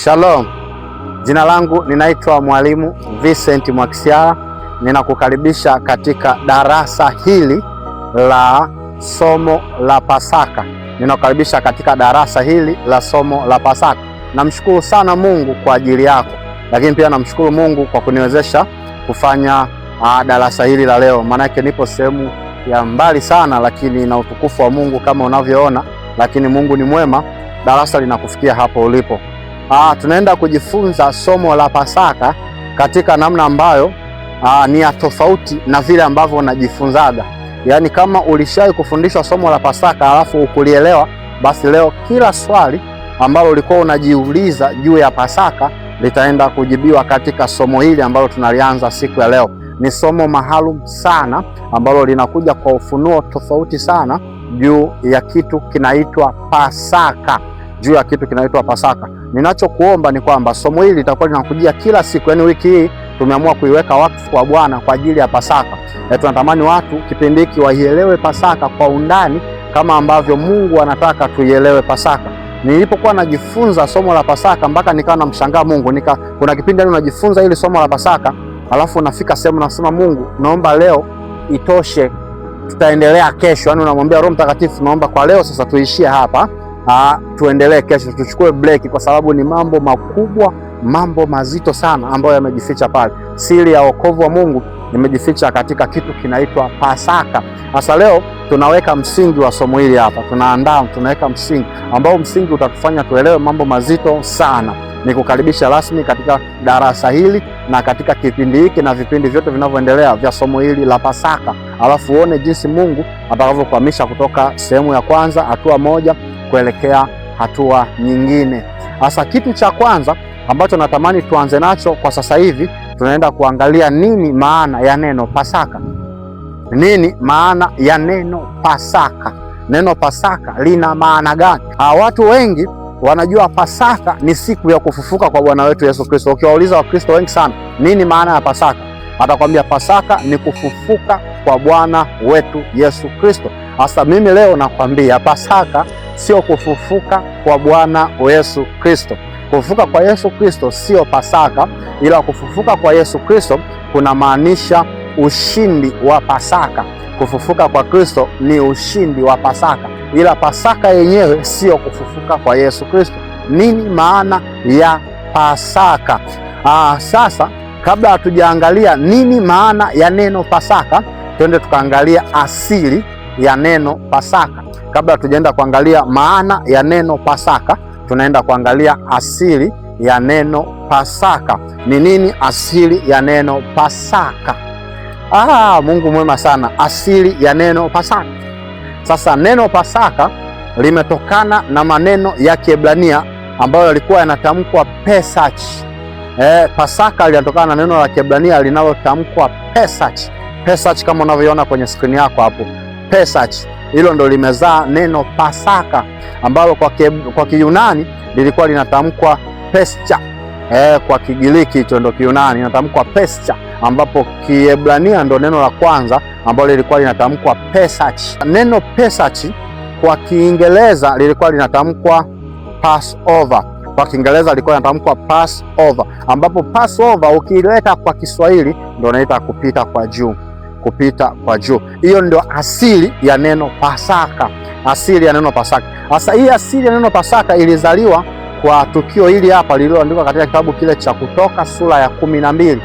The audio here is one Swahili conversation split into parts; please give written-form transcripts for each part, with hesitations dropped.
Shalom. Jina langu ninaitwa Mwalimu Vincent Mwakisyala. Ninakukaribisha katika darasa hili la somo la Pasaka. Ninakukaribisha katika darasa hili la somo la Pasaka. Namshukuru sana Mungu kwa ajili yako, lakini pia namshukuru Mungu kwa kuniwezesha kufanya darasa hili la leo. Maana yake nipo sehemu ya mbali sana, lakini na utukufu wa Mungu kama unavyoona, lakini Mungu ni mwema. Darasa linakufikia hapo ulipo. Tunaenda kujifunza somo la Pasaka katika namna ambayo ni ya tofauti na vile ambavyo unajifunzaga. Yaani kama ulishawahi kufundishwa somo la Pasaka alafu ukulielewa, basi leo kila swali ambalo ulikuwa unajiuliza juu ya Pasaka litaenda kujibiwa katika somo hili ambalo tunalianza siku ya leo. Ni somo maalum sana ambalo linakuja kwa ufunuo tofauti sana juu ya kitu kinaitwa Pasaka. Juu ya kitu kinaitwa Pasaka. Ninachokuomba ni kwamba somo hili litakuwa linakujia kila siku. Yaani wiki hii tumeamua kuiweka wakfu kwa Bwana kwa ajili ya Pasaka. Tunatamani watu kipindi hiki waielewe Pasaka kwa undani kama ambavyo Mungu anataka tuielewe Pasaka. Nilipokuwa najifunza somo la Pasaka mpaka nikawa namshangaa Mungu. Kuna kipindi unajifunza hili somo la Pasaka, alafu unafika sehemu nasema, Mungu, naomba leo itoshe, tutaendelea kesho. Yaani unamwambia Roho Mtakatifu, naomba kwa leo sasa tuishie hapa. Tuendelee kesho, tuchukue break, kwa sababu ni mambo makubwa, mambo mazito sana ambayo yamejificha pale. Siri ya wokovu wa Mungu imejificha katika kitu kinaitwa Pasaka. Sasa leo tunaweka msingi wa somo hili hapa, tunaweka msingi ambao msingi utatufanya tuelewe mambo mazito sana. Nikukaribisha rasmi katika darasa hili na katika kipindi hiki na vipindi vyote vinavyoendelea vya somo hili la Pasaka, alafu uone jinsi Mungu atakavyokuhamisha kutoka sehemu ya kwanza, hatua moja, kuelekea hatua nyingine. Sasa kitu cha kwanza ambacho natamani tuanze nacho kwa sasa hivi, tunaenda kuangalia nini maana ya neno Pasaka. Nini maana ya neno Pasaka? Neno Pasaka lina maana gani? Watu wengi wanajua Pasaka ni siku ya kufufuka kwa Bwana wetu Yesu Kristo. Ukiwauliza Wakristo wengi sana, nini maana ya Pasaka? Atakwambia Pasaka ni kufufuka kwa Bwana wetu Yesu Kristo. Sasa mimi leo nakwambia Pasaka sio kufufuka kwa Bwana Yesu Kristo. Kufufuka kwa Yesu Kristo sio Pasaka, ila kufufuka kwa Yesu Kristo kuna maanisha ushindi wa Pasaka. Kufufuka kwa Kristo ni ushindi wa Pasaka, ila Pasaka yenyewe sio kufufuka kwa Yesu Kristo. Nini maana ya Pasaka? Sasa kabla hatujaangalia nini maana ya neno Pasaka, twende tukaangalia asili ya neno Pasaka. Kabla tujaenda kuangalia maana ya neno Pasaka, tunaenda kuangalia asili ya neno Pasaka. Ni nini asili ya neno Pasaka? Mungu mwema sana. Asili ya neno Pasaka. Sasa neno Pasaka limetokana na maneno ya Kiebrania ambayo yalikuwa yanatamkwa Pesach. Pasaka linatokana na neno la Kiebrania linalotamkwa Pesach. Pesach kama unavyoona kwenye skrini yako hapo. Pesach. Hilo ndo limezaa neno Pasaka ambalo kwa Kiyunani lilikuwa linatamkwa Pescha. Kwa Kigiriki hicho ndo Kiyunani linatamkwa Pescha, ambapo Kiebrania ndo neno la kwanza ambalo lilikuwa linatamkwa Pesach. Neno Pesach kwa Kiingereza lilikuwa linatamkwa Passover. Kwa Kiingereza lilikuwa linatamkwa Passover, ambapo Passover ukileta kwa Kiswahili ndo inaita kupita kwa juu. Kupita kwa juu. Hiyo ndio asili ya neno Pasaka. Asili ya neno Pasaka. Sasa hii asili ya neno Pasaka ilizaliwa kwa tukio hili hapa lililoandikwa katika kitabu kile cha Kutoka sura ya 12.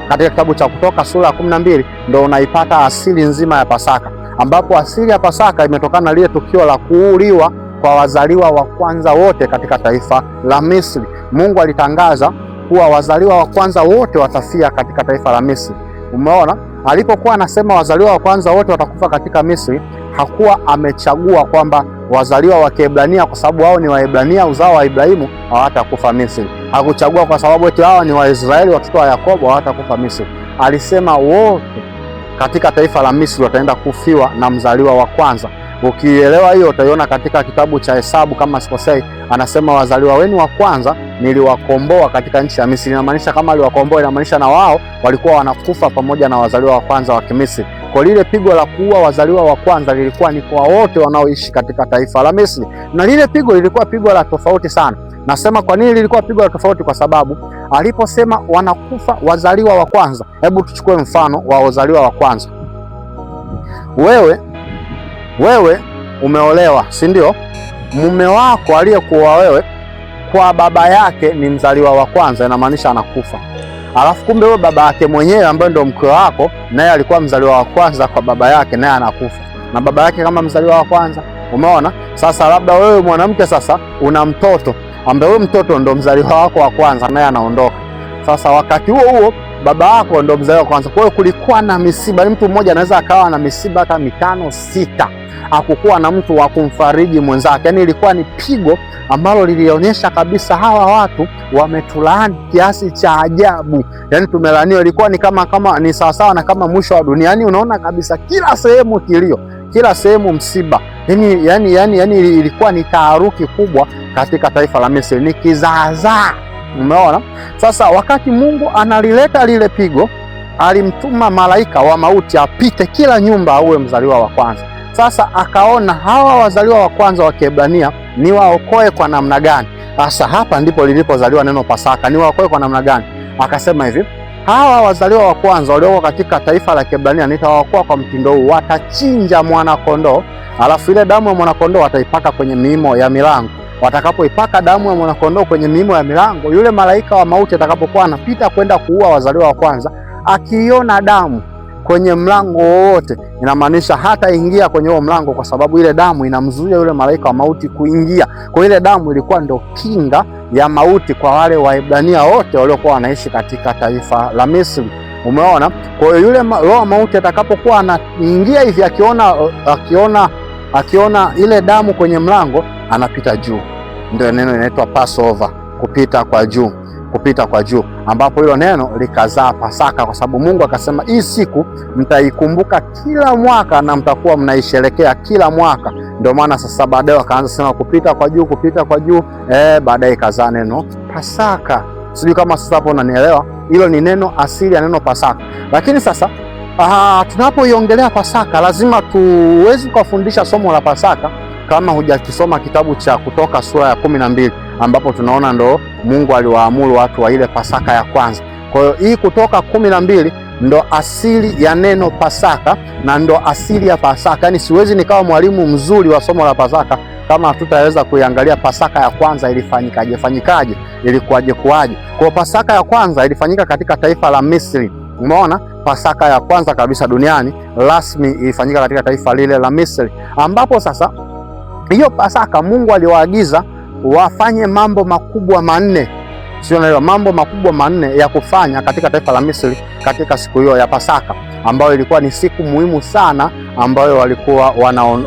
Katika kitabu cha Kutoka sura ya 12 ndio unaipata asili nzima ya Pasaka, ambapo asili ya Pasaka imetokana na lile tukio la kuuliwa kwa wazaliwa wa kwanza wote katika taifa la Misri. Mungu alitangaza kuwa wazaliwa wa kwanza wote watafia katika taifa la Misri. Umeona? Alipokuwa anasema wazaliwa wa kwanza wote watakufa katika Misri, hakuwa amechagua kwamba wazaliwa wa Kiebrania kwa sababu wao ni Waebrania, uzao wa Ibrahimu, hawatakufa Misri. Hakuchagua kwa sababu eti hawa ni Waisraeli, watoto wa Yakobo, hawatakufa Misri. Alisema wote katika taifa la Misri wataenda kufiwa na mzaliwa wa kwanza. Ukielewa hiyo utaiona katika kitabu cha Hesabu kama sikosei, anasema wazaliwa wenu wa kwanza niliwakomboa katika nchi ya Misri. Inamaanisha kama aliwakomboa, inamaanisha na wao walikuwa wanakufa pamoja na wazaliwa wa kwanza wa Kimisri. Kwa lile pigo la kuua wazaliwa wa kwanza lilikuwa ni kwa wote wanaoishi katika taifa la Misri, na lile pigo lilikuwa pigo la tofauti sana. Nasema kwa nini lilikuwa pigo la tofauti? Kwa sababu aliposema wanakufa wazaliwa wa kwanza. Hebu tuchukue mfano wa wazaliwa wa kwanza. Wewe umeolewa, si ndio? Mume wako aliyekuoa wewe kwa baba yake ni mzaliwa wa kwanza, inamaanisha anakufa. Alafu kumbe wewe baba yake mwenyewe ambaye ndio mke wako naye alikuwa mzaliwa wa kwanza kwa baba yake, naye anakufa, na baba yake kama mzaliwa wa kwanza. Umeona? Sasa labda wewe mwanamke sasa una mtoto ambaye wewe mtoto ndo mzaliwa wako wa kwanza, naye anaondoka. Sasa wakati huo baba yako ndo mzaliwa wa kwanza. Kwa hiyo kulikuwa na misiba. Mtu mmoja anaweza akawa na misiba hata 5, 6, hakukuwa na mtu wa kumfariji mwenzake. Yaani ilikuwa ni pigo ambalo lilionyesha kabisa hawa watu wametulaani kiasi cha ajabu. Yaani tumelaniwa, ilikuwa ni kama ni sawasawa na kama mwisho wa dunia. Yaani unaona kabisa kila sehemu kilio, kila sehemu msiba. Yani ilikuwa ni taharuki kubwa katika taifa la Misri, ni kizaazaa. Umeona? Sasa wakati Mungu analileta lile pigo, alimtuma malaika wa mauti apite kila nyumba auwe mzaliwa wa kwanza. Sasa akaona hawa wazaliwa wa kwanza wa Kiebrania ni waokoe kwa namna gani? Sasa hapa ndipo lilipozaliwa neno Pasaka. Ni waokoe kwa namna gani? Akasema hivi, hawa wazaliwa wa kwanza walioko katika taifa la Kiebrania nitawaokoa kwa mtindo huu: watachinja mwana kondoo, alafu ile damu ya mwana kondoo wataipaka kwenye miimo ya milango. Watakapoipaka damu ya mwana kondoo kwenye miimo ya milango, yule malaika wa mauti atakapokuwa anapita kwenda kuua wazaliwa wa kwanza, akiona damu kwenye mlango wowote, inamaanisha hata ingia kwenye huo mlango, kwa sababu ile damu inamzuia yule malaika wa mauti kuingia. Kwa ile damu ilikuwa ndio kinga ya mauti kwa wale Waebrania wote waliokuwa wanaishi katika taifa la Misri. Umeona? Kwa hiyo yule roho mauti atakapokuwa anaingia hivi, akiona ile damu kwenye mlango, anapita juu. Ndio neno inaitwa Passover, kupita kwa juu. Kupita kwa juu, ambapo hilo neno likazaa Pasaka, kwa sababu Mungu akasema hii siku mtaikumbuka kila mwaka na mtakuwa mnaisherekea kila mwaka. Ndio maana sasa baadaye wakaanza sema kupita kwa juu, kupita kwa juu, baadaye ikazaa neno Pasaka. Sijui kama sasa hapo unanielewa. Hilo ni neno asili ya neno Pasaka. Lakini sasa tunapoiongelea Pasaka lazima tuwezi kufundisha somo la Pasaka kama hujakisoma kitabu cha Kutoka sura ya 12, ambapo tunaona ndo Mungu aliwaamuru watu wa ile Pasaka ya kwanza. Kwa hiyo hii Kutoka 12 ndo asili ya neno Pasaka na ndo asili ya Pasaka. Yaani siwezi nikawa mwalimu mzuri wa somo la Pasaka kama hatutaweza kuiangalia Pasaka ya kwanza ilifanyikaje, ilikuwaje. Kwa Pasaka ya kwanza ilifanyika katika taifa la Misri. Umeona? Pasaka ya kwanza kabisa duniani rasmi ilifanyika katika taifa lile la Misri, ambapo sasa hiyo Pasaka Mungu aliwaagiza wafanye mambo makubwa manne. Sio naelewa, mambo makubwa manne ya kufanya katika taifa la Misri katika siku hiyo ya Pasaka, ambayo ilikuwa ni siku muhimu sana, ambayo walikuwa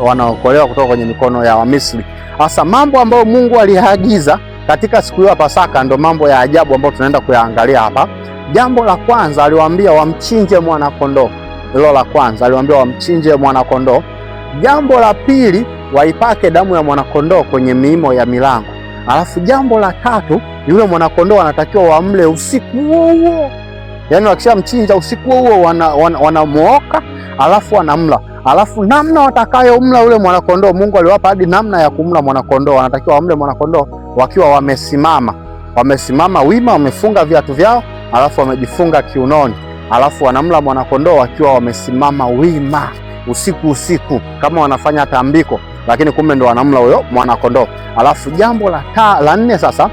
wanaokolewa kutoka kwenye mikono ya Wamisri. Hasa mambo ambayo Mungu aliagiza katika siku hiyo ya Pasaka ndo mambo ya ajabu ambayo tunaenda kuyaangalia hapa. Jambo la kwanza aliwaambia wamchinje mwana kondoo. Hilo la kwanza aliwaambia wamchinje mwana kondoo. Jambo la pili waipake damu ya mwana kondoo kwenye miimo ya milango. Alafu jambo la tatu, yule mwana kondoo anatakiwa wamle usiku huo. Yaani wakishamchinja usiku huo wanamwoka, alafu wanamla. Alafu namna watakayomla yule mwana kondoo, Mungu aliwapa hadi namna ya kumla mwana kondoo. Wanatakiwa wamle mwana kondoo wakiwa wamesimama wima, wamefunga viatu vyao, alafu wamejifunga kiunoni. Alafu wanamla mwana kondoo wakiwa wamesimama wima usiku kama wanafanya tambiko, lakini kumbe ndo wanamla huyo mwana kondoo. Alafu jambo la nne sasa,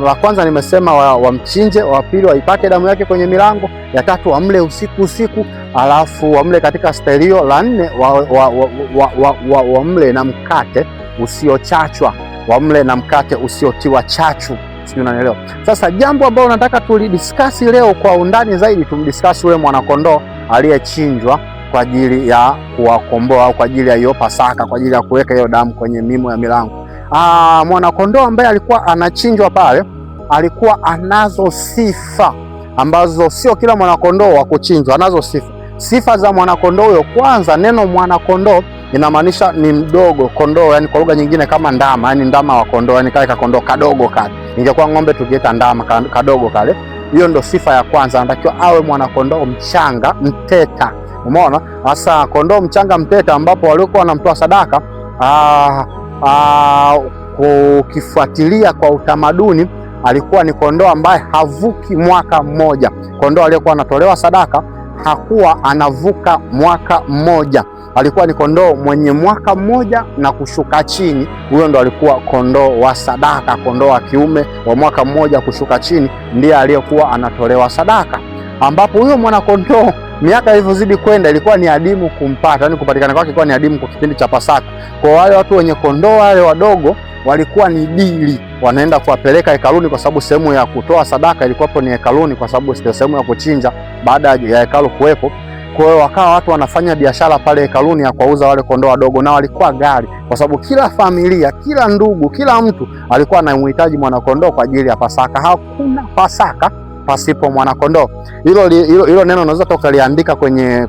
la kwanza nimesema wamchinje, wa pili waipake damu yake kwenye milango, ya tatu wamle usiku, alafu wamle katika stelio, la nne wamle na mkate usiochachwa, wamle na mkate usiotiwa chachu. Sio, unanielewa? Sasa jambo ambalo nataka tulidiskasi leo kwa undani zaidi, tumdiskasi ule mwana kondoo aliyechinjwa kwa ajili ya kuwakomboa, au kwa ajili ya hiyo Pasaka, kwa ajili ya kuweka hiyo damu kwenye miimo ya milango. Mwana kondoo ambaye alikuwa anachinjwa pale alikuwa anazo sifa ambazo sio kila mwana kondoo wa kuchinjwa anazo sifa. Sifa za mwana kondoo huyo, kwanza neno mwana kondoo inamaanisha ni mdogo kondoo, yani kwa lugha nyingine kama ndama, yani ndama wa kondoo, yani kale kondoo kadogo kale. Ingekuwa ng'ombe tukiita ndama kadogo kale. Hiyo ndo sifa ya kwanza, anatakiwa awe mwana kondoo mchanga mteta. Umeona? Hasa kondoo mchanga mteta, ambapo walikuwa wanamtoa sadaka ukifuatilia kwa utamaduni, alikuwa ni kondoo ambaye havuki mwaka mmoja. Kondoo aliyekuwa anatolewa sadaka hakuwa anavuka mwaka mmoja, alikuwa ni kondoo mwenye mwaka mmoja na kushuka chini. Huyo ndo alikuwa kondoo wa sadaka. Kondoo wa kiume wa mwaka mmoja kushuka chini ndiye aliyekuwa anatolewa sadaka, ambapo huyo mwanakondoo miaka ilivyozidi kwenda ilikuwa ni adimu kumpata, yani kupatikana kwake ilikuwa ni adimu kwa kipindi cha Pasaka. Kwa wale watu wenye kondoo wale wadogo walikuwa ni dili, wanaenda kuwapeleka hekaluni, kwa sababu sehemu ya kutoa sadaka ilikuwapo ni hekaluni, kwa sababu ndio sehemu ya kuchinja baada ya hekalu kuwepo. Kwa hiyo wakawa watu wanafanya biashara pale hekaluni ya kuuza wale kondoo wadogo, na walikuwa gari, kwa sababu kila familia, kila ndugu, kila mtu alikuwa anamhitaji mwanakondoo kwa ajili ya Pasaka. Hakuna Pasaka pasipo mwanakondoo. Hilo neno unaweza tukaliandika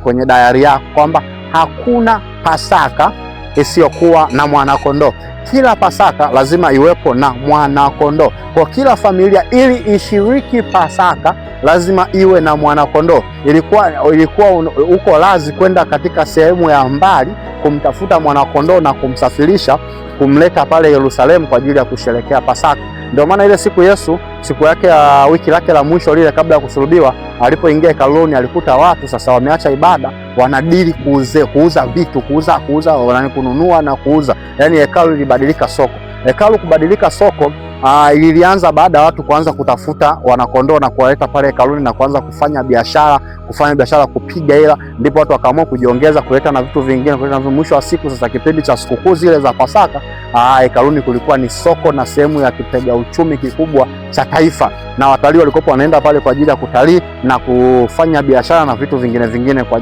kwenye dayari yako kwamba hakuna Pasaka isiyokuwa na mwanakondoo. Kila Pasaka lazima iwepo na mwanakondoo. Kwa kila familia ili ishiriki Pasaka lazima iwe na mwanakondoo. Ilikuwa uko lazi kwenda katika sehemu ya mbali kumtafuta mwanakondoo na kumsafirisha kumleta pale Yerusalemu kwa ajili ya kusherehekea Pasaka. Ndio maana ile siku Yesu, siku yake ya wiki lake la mwisho lile kabla ya kusulubiwa, alipoingia hekaluni alikuta watu sasa wameacha ibada, wanadili kuuza vitu, kununua na kuuza. Yaani hekalu lilibadilika soko. Hekalu kubadilika soko ilianza baada ya watu kuanza kutafuta wanakondoo na kuwaleta pale hekaluni na kuanza kufanya biashara kupiga hela, ndipo watu wakaamua kujiongeza kuleta na vitu vingine. Mwisho wa siku sasa, kipindi cha sikukuu zile za Pasaka, hekaluni kulikuwa ni soko na sehemu ya kitega uchumi kikubwa cha taifa, na watalii walikuwa wanaenda pale kwa ajili ya kutalii na kufanya biashara na vitu vingine kwa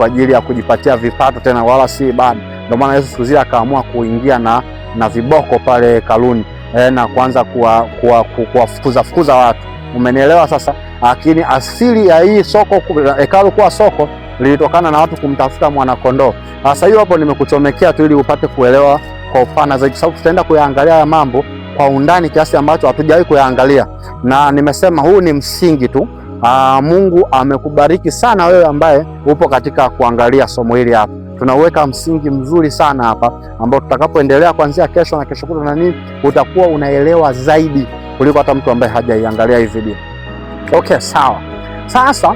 ajili ya kujipatia vipato tena, wala si ibada. Ndio maana Yesu siku zile akaamua kuingia na viboko pale hekaluni na kuanza kuwafukuza watu. Umenielewa sasa? Lakini asili ya hii soko, hekalu kuwa soko, lilitokana na watu kumtafuta mwanakondoo. Sasa hiyo hapo nimekuchomekea tu ili upate kuelewa kwa upana zaidi, sababu tutaenda kuyaangalia haya mambo kwa undani kiasi ambacho hatujawahi kuyaangalia, na nimesema huu ni msingi tu. Mungu amekubariki sana wewe ambaye upo katika kuangalia somo hili hapa. Tunaweka msingi mzuri sana hapa ambao tutakapoendelea kuanzia kesho na kesho kutwa na nini, utakuwa unaelewa zaidi kuliko hata mtu ambaye hajaiangalia hii video. Okay, sawa. Sasa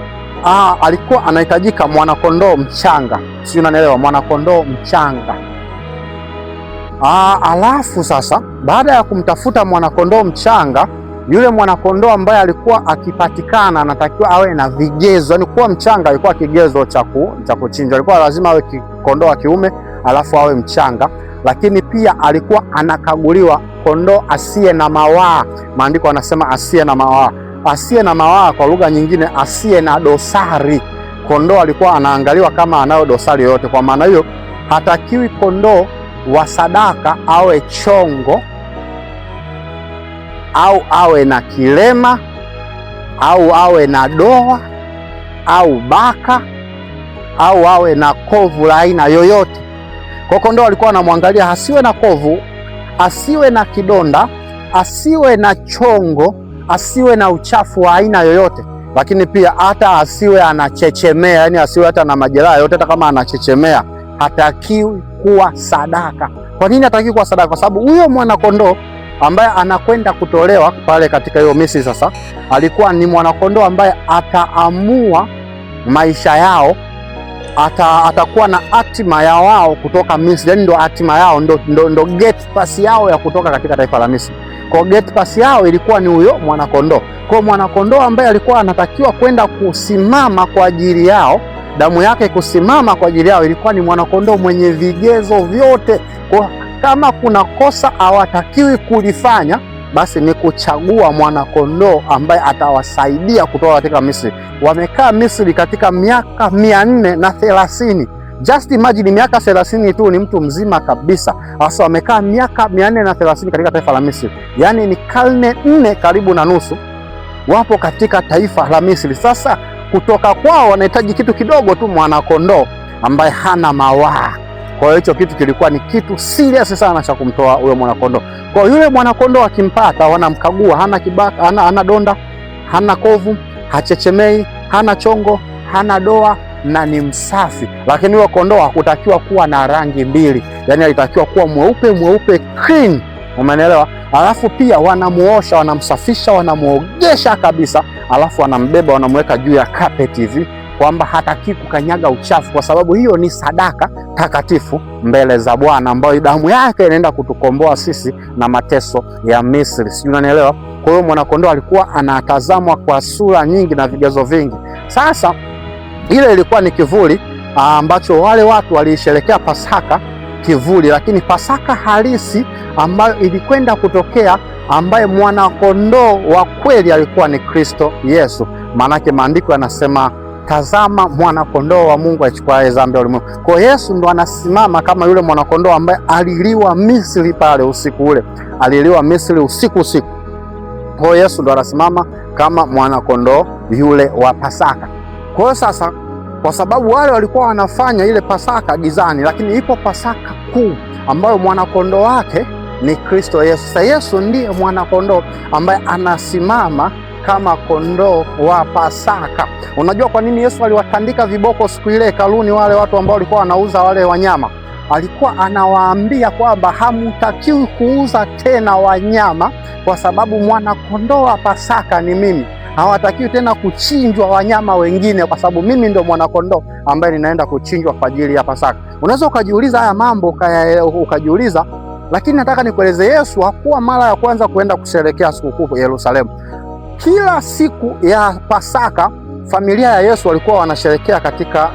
alikuwa anahitajika mwanakondoo mchanga. Sio, unanielewa? Mwanakondoo mchanga. Alafu sasa baada ya kumtafuta mwanakondoo mchanga, yule mwanakondoo ambaye alikuwa akipatikana anatakiwa awe na vigezo. Yani kuwa mchanga alikuwa kigezo cha kuchinjwa. Alikuwa lazima awe kondoo wa kiume alafu awe mchanga, lakini pia alikuwa anakaguliwa kondoo asiye na mawaa. Maandiko anasema asiye na mawaa. Asiye na mawaa kwa lugha nyingine asiye na dosari. Kondoo alikuwa anaangaliwa kama anayo dosari yoyote. Kwa maana hiyo hatakiwi kondoo wa sadaka awe chongo au awe na kilema au awe na doa au baka au awe na kovu la aina yoyote. Kwa kondoo alikuwa anamwangalia asiwe na kovu, asiwe na kidonda, asiwe na chongo, asiwe na uchafu wa aina yoyote, lakini pia hata asiwe anachechemea, yani asiwe hata na majeraha yote. Hata kama anachechemea hatakiwi kuwa sadaka. Kwa nini hatakiwi kuwa sadaka? Kwa sababu huyo mwanakondoo ambaye anakwenda kutolewa pale katika hiyo misi sasa, alikuwa ni mwanakondoo ambaye ataamua maisha yao, atakuwa na hatima ya wao kutoka Misri. Yani ndo hatima yao, ndo gate pass yao ya kutoka katika taifa la Misri. Kwa gate pass yao ilikuwa ni huyo mwanakondoo. Kwa mwanakondoo ambaye alikuwa anatakiwa kwenda kusimama kwa ajili yao, damu yake kusimama kwa ajili yao, ilikuwa ni mwanakondoo mwenye vigezo vyote. Kwa kama kuna kosa hawatakiwi kulifanya, basi ni kuchagua mwanakondoo ambaye atawasaidia kutoka katika Misri. Wamekaa Misri katika miaka 430. Just imagine, miaka 30 tu, ni mtu mzima kabisa. Sasa wamekaa miaka 430 katika taifa la Misri, yaani ni karne 4 karibu na nusu wapo katika taifa la Misri. Sasa kutoka kwao wanahitaji kitu kidogo tu, mwanakondoo ambaye hana mawaa. Kwa hiyo hicho kitu kilikuwa ni kitu serious sana cha kumtoa huyo mwanakondoo. Kwa hiyo yule mwanakondoo akimpata, wanamkagua, hana kibaka, hana donda, hana kovu, hachechemei, hana chongo, hana doa, na ni msafi. Lakini huyo kondoo hakutakiwa kuwa na rangi mbili, yani alitakiwa kuwa mweupe clean, umeelewa? Alafu pia wanamuosha, wanamsafisha, wanamuogesha kabisa, alafu wanambeba, wanamweka juu ya carpet hivi, kwamba hataki kukanyaga uchafu, kwa sababu hiyo ni sadaka takatifu mbele za Bwana, ambayo damu yake inaenda kutukomboa sisi na mateso ya Misri. Sijui unanielewa? Kwa hiyo mwanakondoo alikuwa anatazamwa kwa sura nyingi na vigezo vingi. Sasa ile ilikuwa ni kivuli ambacho wale watu waliisherekea Pasaka kivuli, lakini Pasaka halisi ambayo ilikwenda kutokea, ambaye mwanakondoo wa kweli alikuwa ni Kristo Yesu. Maanake maandiko yanasema, tazama mwanakondoo wa Mungu aichukuaye dhambi ya ulimwengu. Kwa Yesu ndo anasimama kama yule mwanakondoo ambaye aliliwa Misri pale usiku ule, aliliwa Misri usiku. Kwa Yesu ndo anasimama kama mwanakondoo yule wa Pasaka. Kwa hiyo sasa, kwa sababu wale walikuwa wanafanya ile Pasaka gizani, lakini ipo Pasaka kuu ambayo mwanakondoo wake ni Kristo Yesu. Sasa Yesu ndiye mwanakondoo ambaye anasimama kama kondoo wa Pasaka. Unajua kwa nini Yesu aliwatandika viboko siku ile hekaluni wale watu ambao walikuwa wanauza wale wanyama? Alikuwa anawaambia kwamba hamtakiwi kuuza tena wanyama, kwa sababu mwanakondoo wa Pasaka ni mimi. Hawatakiwi tena kuchinjwa wanyama wengine, kwa sababu mimi ndo mwanakondoo ambaye ninaenda kuchinjwa kwa ajili ya Pasaka. Unaweza ukajiuliza haya mambo, ukajiuliza, lakini nataka nikueleze, Yesu hakuwa mara ya kwanza kuenda kusherehekea sikukuu Yerusalemu. Kila siku ya Pasaka familia ya Yesu walikuwa wanasherehekea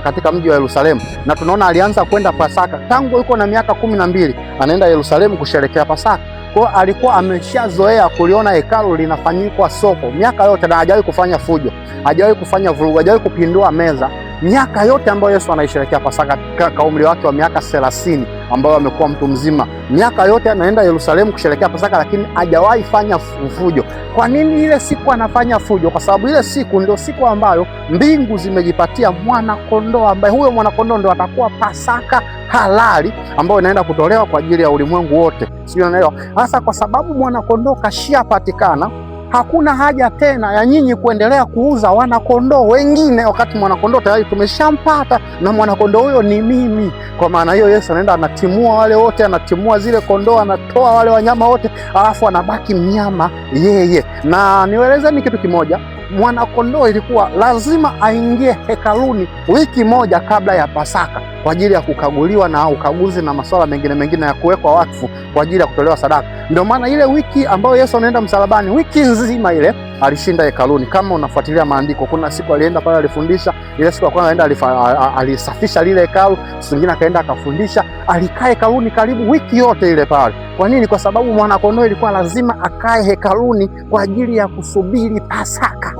katika mji wa Yerusalemu, na tunaona alianza kwenda Pasaka tangu yuko na miaka 12 anaenda Yerusalemu kusherehekea Pasaka. Kwa alikuwa ameshazoea kuliona hekalu linafanyikwa soko miaka yote, na hajawahi kufanya fujo, hajawahi kufanya vurugu, hajawahi kupindua meza. Miaka yote ambayo Yesu anaisherehekea Pasaka kwa umri wake wa miaka 30 ambayo amekuwa mtu mzima, miaka yote anaenda Yerusalemu kusherehekea Pasaka, lakini hajawahi fanya fujo. Kwa nini ile siku anafanya fujo? Kwa sababu ile siku ndio siku ambayo mbingu zimejipatia mwanakondoo, ambaye huyo mwanakondoo ndio atakuwa Pasaka halali ambayo inaenda kutolewa kwa ajili ya ulimwengu wote. Sio, unaelewa? Hasa kwa sababu mwanakondoo kashapatikana, hakuna haja tena ya nyinyi kuendelea kuuza wanakondoo wengine, wakati mwanakondoo tayari tumeshampata, na mwanakondoo huyo ni mimi. Kwa maana hiyo Yesu anaenda anatimua wale wote, anatimua zile kondoo, anatoa wale wanyama wote, alafu anabaki mnyama yeye. Na niwaelezeni kitu kimoja, mwanakondoo ilikuwa lazima aingie hekaluni wiki moja kabla ya Pasaka kwa ajili ya kukaguliwa na ukaguzi na masuala mengine ya kuwekwa wakfu kwa ajili ya kutolewa sadaka. Ndio maana ile wiki ambayo Yesu anaenda msalabani, wiki nzima ile alishinda hekaluni. Kama unafuatilia maandiko, kuna siku alienda pale alifundisha, ile siku ya kwanza alienda alisafisha lile hekalu, siku nyingine akaenda akafundisha, alikaa hekaluni karibu wiki yote ile pale. Kwa nini? Kwa sababu mwanakondoo ilikuwa lazima akae hekaluni kwa ajili ya kusubiri Pasaka.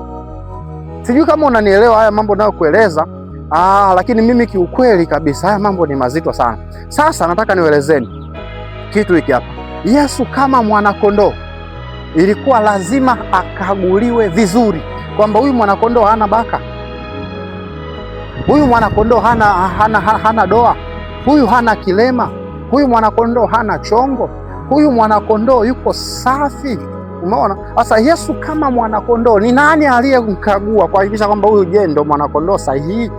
Sijui kama unanielewa haya mambo nayokueleza. Lakini mimi kiukweli kabisa haya mambo ni mazito sana. Sasa nataka nielezeni kitu hiki hapa. Yesu kama mwanakondoo ilikuwa lazima akaguliwe vizuri, kwamba huyu mwanakondoo hana baka, huyu mwanakondoo hana doa, huyu hana kilema, huyu mwanakondoo hana chongo, huyu mwanakondoo yuko safi. Umeona? Sasa Yesu kama mwanakondoo, ni nani aliyemkagua kuhakikisha kwamba huyu je ndo mwanakondoo sahihi,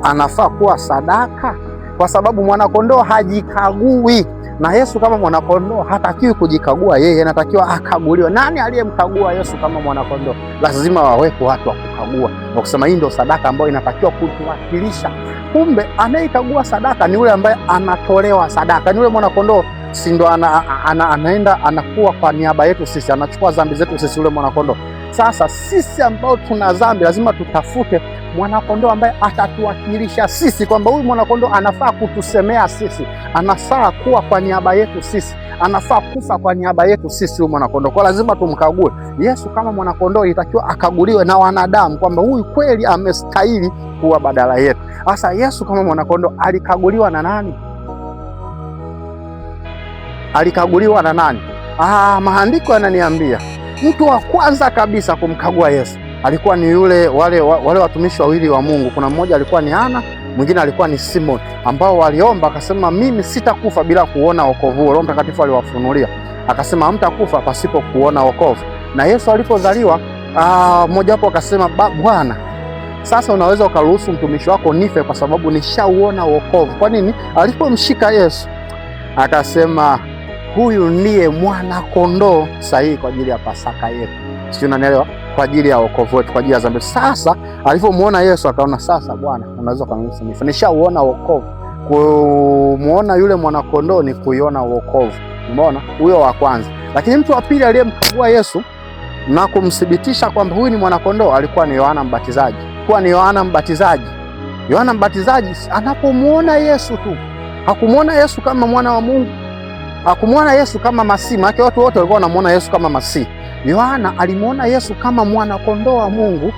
anafaa kuwa sadaka? Kwa sababu mwanakondoo hajikagui, na Yesu kama mwanakondoo hatakiwi kujikagua yeye, anatakiwa akaguliwe. Nani aliyemkagua Yesu kama mwanakondoo? Lazima wawepo watu wa kukagua, na kusema hii ndio sadaka ambayo inatakiwa kutuwakilisha. Kumbe anayekagua sadaka ni yule ambaye anatolewa sadaka, ni yule mwanakondoo, si ndo anaenda anakuwa kwa niaba yetu sisi, anachukua dhambi zetu sisi, yule mwanakondoo. Sasa sisi ambao tuna dhambi lazima tutafute mwanakondoo ambaye atatuwakilisha sisi, kwamba huyu mwanakondoo anafaa kutusemea sisi, anafaa kuwa kwa niaba yetu sisi, anafaa kufa kwa niaba yetu sisi, huyu mwanakondoo. Kwa lazima tumkague. Yesu kama mwanakondoo ilitakiwa akaguliwe na wanadamu, kwamba huyu kweli amestahili kuwa badala yetu. Sasa Yesu kama mwanakondoo alikaguliwa na nani? Alikaguliwa na nani? Maandiko yananiambia mtu wa kwanza kabisa kumkagua Yesu alikuwa ni wale watumishi wawili wa Mungu. Kuna mmoja alikuwa ni Ana, mwingine alikuwa ni Simon, ambao waliomba akasema, mimi sitakufa bila kuona wokovu. Roho Mtakatifu aliwafunulia akasema, hamtakufa pasipo kuona wokovu. Na Yesu alipozaliwa, mmoja wapo akasema, Bwana, sasa unaweza ukaruhusu mtumishi wako nife kwa sababu nishauona wokovu. Kwa nini? Alipomshika Yesu akasema huyu ndiye mwana kondoo sahihi kwa ajili ya Pasaka yetu. Sio, unanielewa? Kwa ajili ya wokovu wetu, kwa ajili ya dhambi. Sasa alipomuona Yesu akaona, sasa Bwana, unaweza kuniruhusu nife. Nishauona wokovu. Kumuona yule mwana kondoo ni kuiona wokovu. Umeona? Huyo wa kwanza. Lakini mtu wa pili aliyemkagua Yesu na kumthibitisha kwamba huyu ni mwana kondoo alikuwa ni Yohana Mbatizaji. Yohana Mbatizaji anapomuona Yesu tu, hakumuona Yesu kama mwana wa Mungu, hakumuona Yesu kama Masihi. Maana watu wote walikuwa wanamuona Yesu kama Masihi. Yohana alimuona Yesu kama mwana kondoo wa Mungu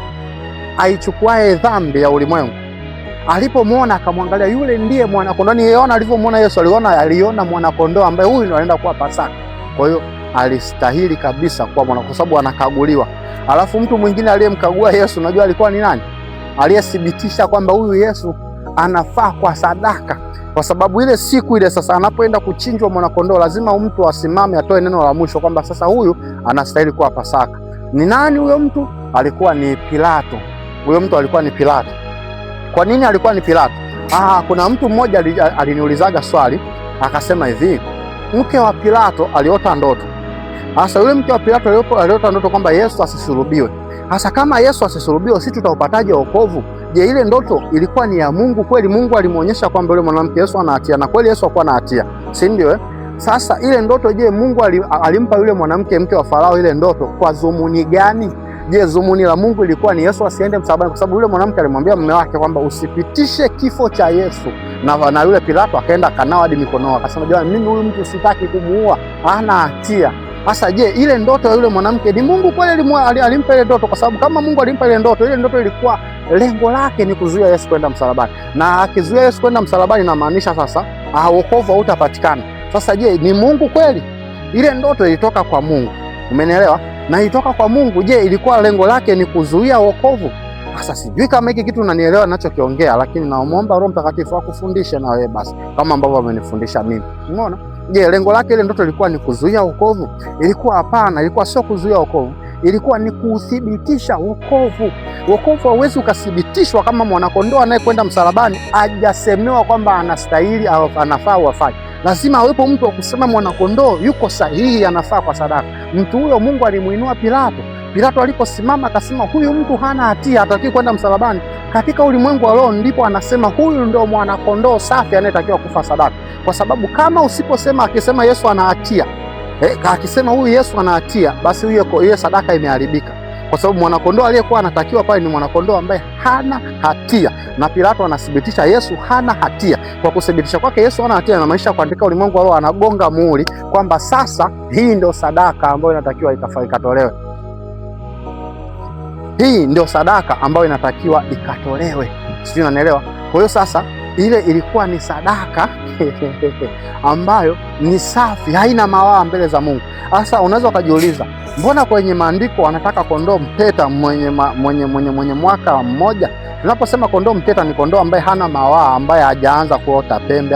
aichukuae dhambi ya ulimwengu. Alipomuona akamwangalia, yule ndiye mwana kondoo. Ni Yohana alivyomuona Yesu aliona mwana kondoo ambaye huyu ndo anaenda kuwa Pasaka. Kwa hiyo alistahili kabisa kuwa mwana, kwa sababu anakaguliwa. Alafu mtu mwingine aliyemkagua Yesu, unajua alikuwa ni nani? Aliyethibitisha kwamba huyu Yesu anafaa kwa sadaka. Kwa sababu ile siku ile sasa anapoenda kuchinjwa mwana kondoo, lazima mtu asimame atoe neno la mwisho kwamba sasa huyu anastahili kuwa Pasaka. Ni nani huyo mtu? Alikuwa ni Pilato. Huyo mtu alikuwa ni Pilato. Kwa nini alikuwa ni Pilato? Kuna mtu mmoja aliniulizaga swali, akasema hivi, mke wa Pilato aliota ndoto. Sasa yule mke wa Pilato aliota ndoto kwamba Yesu asisulubiwe. Sasa kama Yesu asisulubiwe, sisi tutaupataje wokovu? Je, ile ndoto ilikuwa ni ya Mungu kweli? Mungu alimuonyesha kwamba yule mwanamke Yesu ana hatia, na kweli Yesu hakuwa na hatia, si ndio? Sasa ile ndoto, je, Mungu alimpa yule mwanamke mke wa Farao ile ndoto kwa dhumuni gani? Je, dhumuni la Mungu ilikuwa ni Yesu asiende msalabani? Kwa sababu yule mwanamke alimwambia mume wake kwamba usipitishe kifo cha Yesu, na yule Pilato akaenda kanawa hadi mikono, akasema jamani, mimi huyu mtu sitaki kumuua, hana hatia. Sasa je, ile ndoto ya yule mwanamke ni Mungu kweli alimpa ile ndoto? Kwa sababu kama Mungu alimpa ile ndoto ilikuwa lengo lake ni kuzuia Yesu kwenda msalabani, na akizuia Yesu kwenda msalabani inamaanisha sasa wokovu hautapatikana. Sasa je, ni Mungu kweli? Ile ndoto ilitoka kwa Mungu, umenielewa? Na ilitoka kwa Mungu, je, ilikuwa lengo lake ni kuzuia wokovu? Sasa sijui kama hiki kitu unanielewa ninachokiongea, lakini naomba Roho Mtakatifu akufundishe na wewe basi kama ambavyo amenifundisha mimi. Umeona? Je, lengo lake ile ndoto ilikuwa ni kuzuia wokovu? Ilikuwa hapana, ilikuwa sio kuzuia wokovu, ilikuwa ni kuthibitisha wokovu. Wokovu hauwezi ukathibitishwa kama mwanakondoo anayekwenda msalabani hajasemewa kwamba anastahili au anafaa au afai. Lazima awepo mtu wa kusema mwanakondoo yuko sahihi, anafaa kwa sadaka. Mtu huyo Mungu alimuinua Pilato. Pilato aliposimama akasema huyu mtu hana hatia, hatakiwi kwenda msalabani. Katika ulimwengu wa roho ndipo anasema huyu ndio mwanakondoo safi anayetakiwa kufa sadaka. Kwa sababu kama usiposema, akisema Yesu ana hatia, akisema huyu Yesu ana hatia, basi hiyo sadaka imeharibika. Kwa sababu mwanakondoo aliyekuwa anatakiwa pale ni mwanakondoo ambaye hana hatia, na Pilato anathibitisha Yesu hana hatia. Kwa kuthibitisha kwake Yesu hana hatia, na maisha katika ulimwengu wa roho anagonga muhuri kwamba sasa hii ndio sadaka ambayo inatakiwa ikatolewe. Hii ndio sadaka ambayo inatakiwa ikatolewe. Sijui unanielewa? Kwa hiyo sasa ile ilikuwa ni sadaka ambayo ni safi, haina mawaa mbele za Mungu. Sasa unaweza ukajiuliza, mbona kwenye maandiko wanataka kondoo mteta mwenye mwaka mmoja? Tunaposema kondoo mteta ni kondoo ambaye hana mawaa, ambaye hajaanza kuota pembe,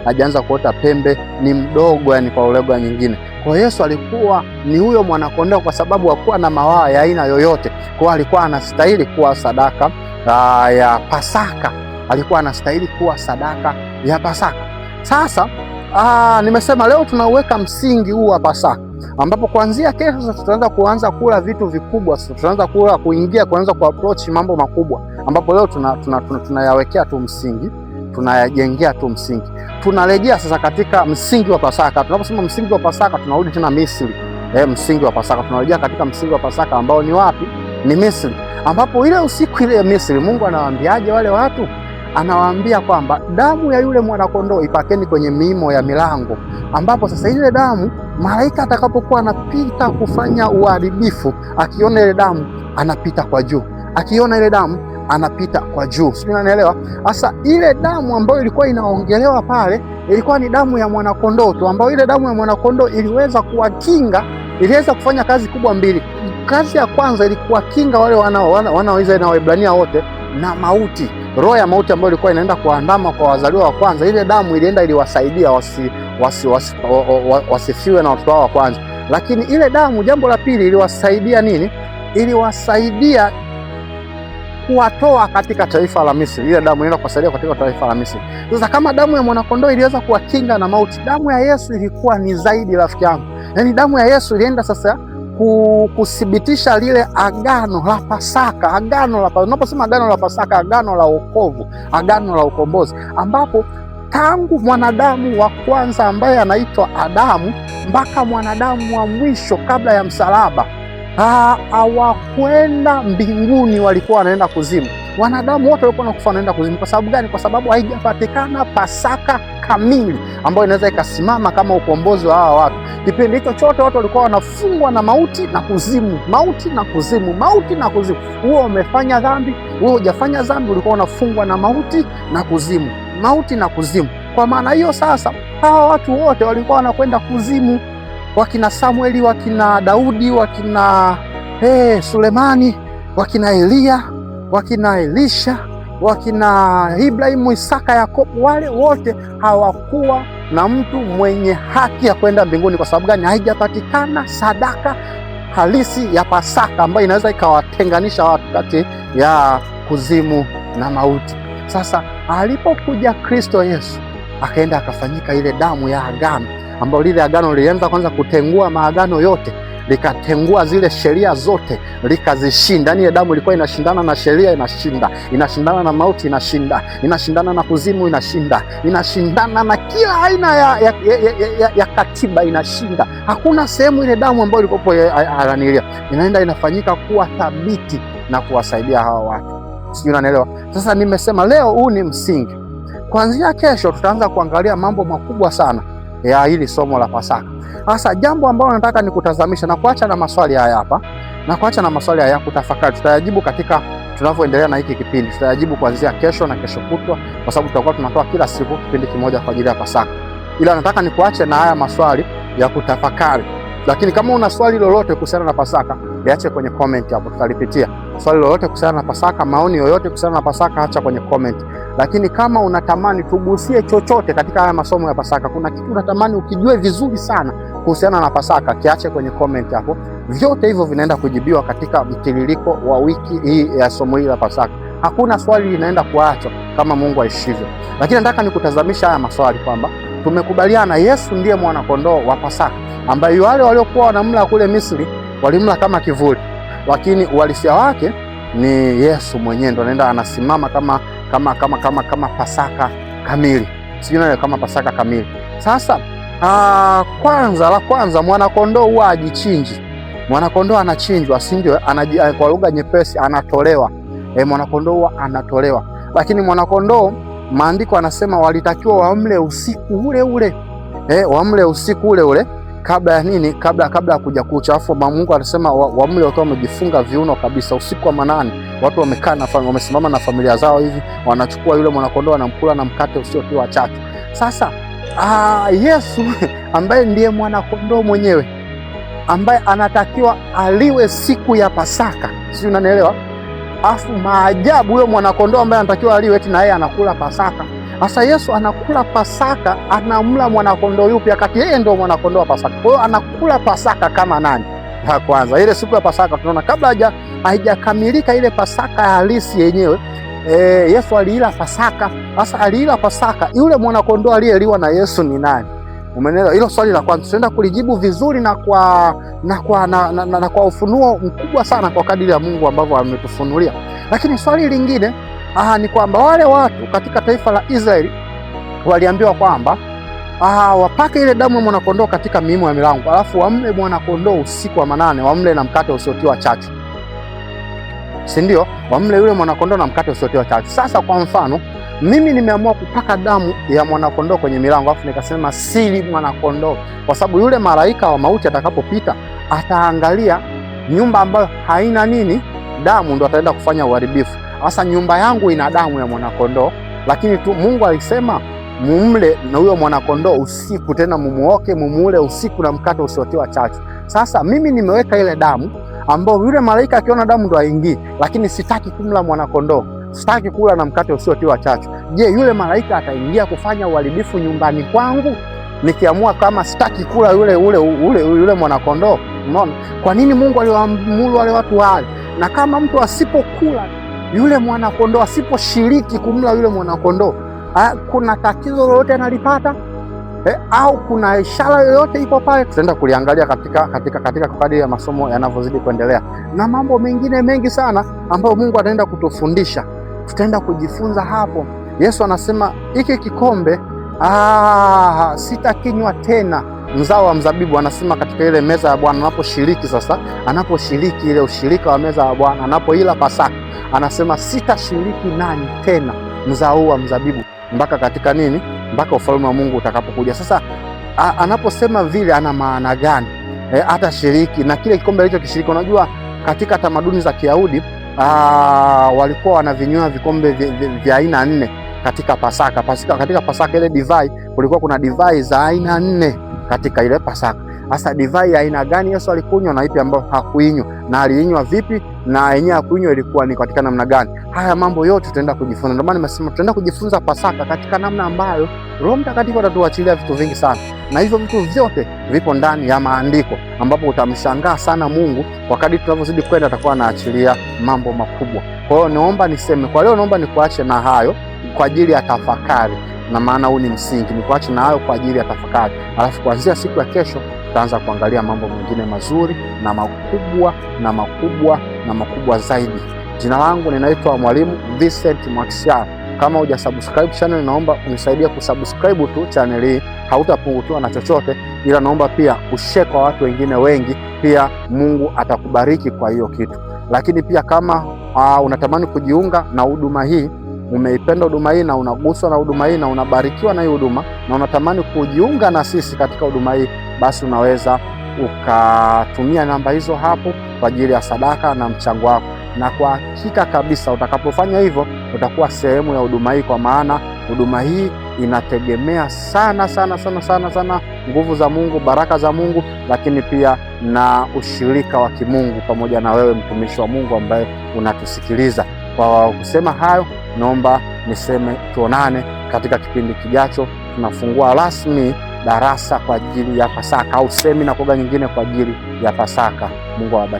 hajaanza kuota pembe, ni mdogo, yani kwa lugha nyingine. Kwa Yesu alikuwa ni huyo mwanakondoo kwa sababu hakuwa na mawaa ya aina yoyote. Kwa alikuwa anastahili kuwa sadaka ya Pasaka. Alikuwa anastahili kuwa sadaka ya Pasaka. Sasa nimesema leo tunauweka msingi huu wa Pasaka, ambapo kuanzia kesho sasa tutaanza kula vitu vikubwa. Sasa tutaanza kuanza kuapproach mambo makubwa, ambapo leo tunayawekea tu msingi, tunayajengea tu msingi. Tunarejea sasa katika msingi wa Pasaka. Tunaposema msingi wa Pasaka tunarudi tena Misri. Msingi wa Pasaka tunarejea katika msingi wa Pasaka ambao ni wapi? Ni Misri, ambapo ile usiku ile ya Misri Mungu anawaambiaje wale watu? Anawaambia kwamba damu ya yule mwanakondoo ipakeni kwenye miimo ya milango, ambapo sasa ile damu malaika atakapokuwa anapita kufanya uharibifu, akiona ile damu anapita kwa juu, akiona ile damu anapita kwa juu. Sio, unanielewa? Sasa ile damu ambayo ilikuwa inaongelewa pale ilikuwa ni damu ya mwanakondoo tu, ambayo ile damu ya mwanakondoo iliweza kuwakinga, iliweza kufanya kazi kubwa mbili. Kazi ya kwanza ilikuwa kinga wale wana wa Israeli na Waebrania wote na mauti, roho ya mauti ambayo ilikuwa inaenda kuandama kwa wazaliwa wa kwanza. Ile damu ilienda iliwasaidia wasifiwe na watoto wao wa kwanza. Lakini ile damu, jambo la pili, iliwasaidia nini? Iliwasaidia kuwatoa katika taifa la Misri. Ile damu inaenda kuwasaidia katika taifa la Misri. Sasa kama damu ya mwanakondoo iliweza kuwakinga na mauti, damu ya Yesu ilikuwa ni zaidi, rafiki yangu. Yaani damu ya Yesu ilienda sasa kuthibitisha lile agano la Pasaka. Unaposema agano la Pasaka, agano la wokovu, agano la ukombozi, ambapo tangu mwanadamu wa kwanza ambaye anaitwa Adamu mpaka mwanadamu wa mwisho kabla ya msalaba, hawakwenda mbinguni, walikuwa wanaenda kuzimu. Wanadamu wote walikuwa wanakufa wanaenda kuzimu. Kwa sababu gani? Kwa sababu haijapatikana Pasaka kamili ambayo inaweza ikasimama kama ukombozi wa hawa watu. Kipindi hicho chote watu walikuwa wanafungwa na mauti na kuzimu, mauti na kuzimu, mauti na kuzimu. Huo umefanya dhambi, huo hujafanya dhambi, ulikuwa unafungwa na mauti na kuzimu, mauti na kuzimu. Kwa maana hiyo sasa hawa watu wote walikuwa wanakwenda kuzimu, wakina Samueli, wakina Daudi, wakina Sulemani, wakina Eliya, wakina Elisha, wakina Ibrahimu, Isaka, Yakobo, wale wote hawakuwa na mtu mwenye haki ya kwenda mbinguni. Kwa sababu gani? Haijapatikana sadaka halisi ya Pasaka ambayo inaweza ikawatenganisha watu kati ya kuzimu na mauti. Sasa alipokuja Kristo Yesu, akaenda akafanyika ile damu ya agano, ambayo lile agano lilianza kwanza kutengua maagano yote, likatengua zile sheria zote, likazishinda. Ile damu ilikuwa inashindana na sheria, inashindana na mauti, inashindana na kuzimu, inashindana na kila aina ya katiba, inashinda. Hakuna sehemu ile damu ambayo ilikuwa alanilia inaenda inafanyika kuwa thabiti na kuwasaidia hawa watu. Sijui unanielewa? Sasa nimesema leo huu ni msingi. Kuanzia kesho tutaanza kuangalia mambo makubwa sana ya hili somo la Pasaka. Sasa jambo ambalo nataka nikutazamisha na kuacha na maswali haya hapa, na kuacha na maswali haya kutafakari, tutayajibu katika tunavyoendelea na hiki kipindi. Tutayajibu kuanzia kesho na kesho kutwa, kwa sababu tutakuwa tunatoa kila siku kipindi kimoja kwa ajili ya Pasaka. Ila nataka nikuache na haya maswali ya kutafakari. Lakini kama una swali lolote kuhusiana na Pasaka, liache kwenye comment hapo, tutalipitia. Swali lolote kuhusiana na Pasaka, maoni yoyote kuhusiana na Pasaka, acha kwenye comment. Lakini kama unatamani tugusie chochote katika haya masomo ya Pasaka, kuna kitu unatamani ukijue vizuri sana kuhusiana na Pasaka, kiache kwenye comment hapo. Vyote hivyo vinaenda kujibiwa katika mtiririko wa wiki hii ya somo hili la Pasaka. Hakuna swali linaenda kuachwa kama Mungu aishivyo. Lakini nataka nikutazamisha haya maswali kwamba tumekubaliana Yesu ndiye mwana kondoo wa Pasaka, ambaye wale waliokuwa wanamla kule Misri walimla kama kivuli, lakini uhalisia wake ni Yesu mwenyewe ndo anaenda anasimama kama Pasaka kamili. Sijui nani kama Pasaka kamili. Sasa kwanza mwana kondoo huwa ajichinji. Mwana kondoo anachinjwa, si ndio? Kwa lugha nyepesi anatolewa. Mwana kondoo huwa anatolewa. Lakini mwana kondoo, maandiko anasema walitakiwa wamle usiku ule ule. Wamle usiku ule ule kabla ya nini? Kabla ya kuja kucha. Alafu Mungu anasema wamle wakiwa wamejifunga viuno kabisa, usiku wa manane. Watu wamekaa na wamesimama na familia zao hivi, wanachukua yule mwana kondoo wanamkula na mkate usiotiwa chachu. Sasa Yesu ambaye ndiye mwana kondoo mwenyewe ambaye anatakiwa aliwe siku ya Pasaka. Sisi unanielewa? Afu maajabu, huyo mwana kondoo ambaye anatakiwa aliwe eti na yeye anakula Pasaka. Sasa Yesu anakula Pasaka, anamla mwana kondoo yupi akati yeye ndio mwana kondoo wa Pasaka? Kwa hiyo anakula Pasaka kama nani? Ya kwanza ile siku ya Pasaka tunaona kabla haijakamilika ile Pasaka halisi yenyewe, Yesu aliila Pasaka. Sasa aliila Pasaka, yule mwana kondoo aliyeliwa na Yesu ni nani? Umeelewa? Hilo swali la kwanza tunaenda kulijibu vizuri na kwa ufunuo mkubwa sana kwa kadiri ya Mungu ambavyo ametufunulia. Lakini swali lingine ni kwamba wale watu katika taifa la Israeli waliambiwa kwamba wapake ile damu ya mwana kondoo katika miimo ya milango, alafu wamle mwana kondoo usiku wa manane, wamle na mkate usiotiwa chachu. Si ndio? Wamle yule mwana kondoo na mkate usiotiwa chachu. Sasa kwa mfano, mimi nimeamua kupaka damu ya mwana kondoo kwenye milango, alafu nikasema sili mwana kondoo, kwa sababu yule malaika wa mauti atakapopita ataangalia nyumba ambayo haina nini? Damu, ndo ataenda kufanya uharibifu. Sasa nyumba yangu ina damu ya mwana kondoo, lakini tu Mungu alisema mumle na huyo mwana kondoo usiku, tena mumuoke mumule usiku na mkate usiotiwa chachu. Sasa mimi nimeweka ile damu ambayo yule malaika akiona damu ndo aingii, lakini sitaki kumla mwana kondoo, sitaki kula na mkate usiotiwa chachu. Je, yule malaika ataingia kufanya uharibifu nyumbani kwangu nikiamua kama sitaki kula yule mwana kondoo? Unaona kwa nini Mungu aliwaamuru wale watu wale? Na kama mtu asipokula yule mwanakondoo asiposhiriki kumla yule mwanakondoo, kuna tatizo lolote analipata? Au kuna ishara yoyote iko pale? Tutaenda kuliangalia katika kadri ya masomo yanavyozidi kuendelea, na mambo mengine mengi sana ambayo Mungu ataenda kutufundisha, tutaenda kujifunza hapo. Yesu anasema hiki kikombe sitakinywa tena, mzao wa mzabibu. Anasema katika ile meza ya Bwana anaposhiriki sasa, anaposhiriki ile ushirika wa meza ya Bwana, anapoila Pasaka, anasema sitashiriki nanyi tena mzao wa mzabibu mpaka katika nini? Mpaka ufalme wa Mungu utakapokuja. Sasa anaposema vile ana maana gani? Hata shiriki na kile kikombe alichokishiriki. Unajua katika tamaduni za Kiyahudi walikuwa wanavinywa vikombe vya aina 4 katika Pasaka. Katika Pasaka ile divai, kulikuwa kuna divai za aina 4 katika ile Pasaka. Sasa divai ya aina gani Yesu alikunywa na ipi ambayo hakuinywa, na aliinywa vipi, na yenyewe hakuinywa ilikuwa ni katika namna gani? Haya mambo yote tutaenda kujifunza. Ndio maana nimesema tutaenda kujifunza Pasaka katika namna ambayo Roho Mtakatifu atatuachilia vitu vingi sana, na hivyo vitu vyote vipo ndani ya maandiko, ambapo utamshangaa sana Mungu kwa kadri tunavyozidi kwenda, atakuwa anaachilia mambo makubwa. Kwa hiyo naomba niseme kwa leo, naomba nikuache na hayo kwa ajili ya tafakari, na maana huu ni msingi. Nikuache na hayo kwa ajili ya tafakari, alafu kuanzia siku ya kesho tutaanza kuangalia mambo mengine mazuri na makubwa na makubwa na makubwa zaidi. Jina langu ninaitwa Mwalimu Vincent Mwakisyala. Kama hujasubscribe channel, naomba unisaidie kusubscribe tu channel hii, hautapungukiwa na chochote, ila naomba pia ushare kwa watu wengine wengi, pia Mungu atakubariki kwa hiyo kitu. Lakini pia kama unatamani kujiunga na huduma hii, umeipenda huduma hii na unaguswa na huduma hii na unabarikiwa na hii huduma na unatamani kujiunga na sisi katika huduma hii, basi unaweza ukatumia namba hizo hapo kwa ajili ya sadaka na mchango wako, na kwa hakika kabisa utakapofanya hivyo utakuwa sehemu ya huduma hii, kwa maana huduma hii inategemea sana sana sana sana sana nguvu za Mungu, baraka za Mungu, lakini pia na ushirika wa kimungu pamoja na wewe mtumishi wa Mungu ambaye unatusikiliza. Kwa kusema hayo, naomba niseme tuonane katika kipindi kijacho. Tunafungua rasmi darasa kwa ajili ya Pasaka, au semina kwa nyingine kwa ajili ya Pasaka. Mungu awabariki.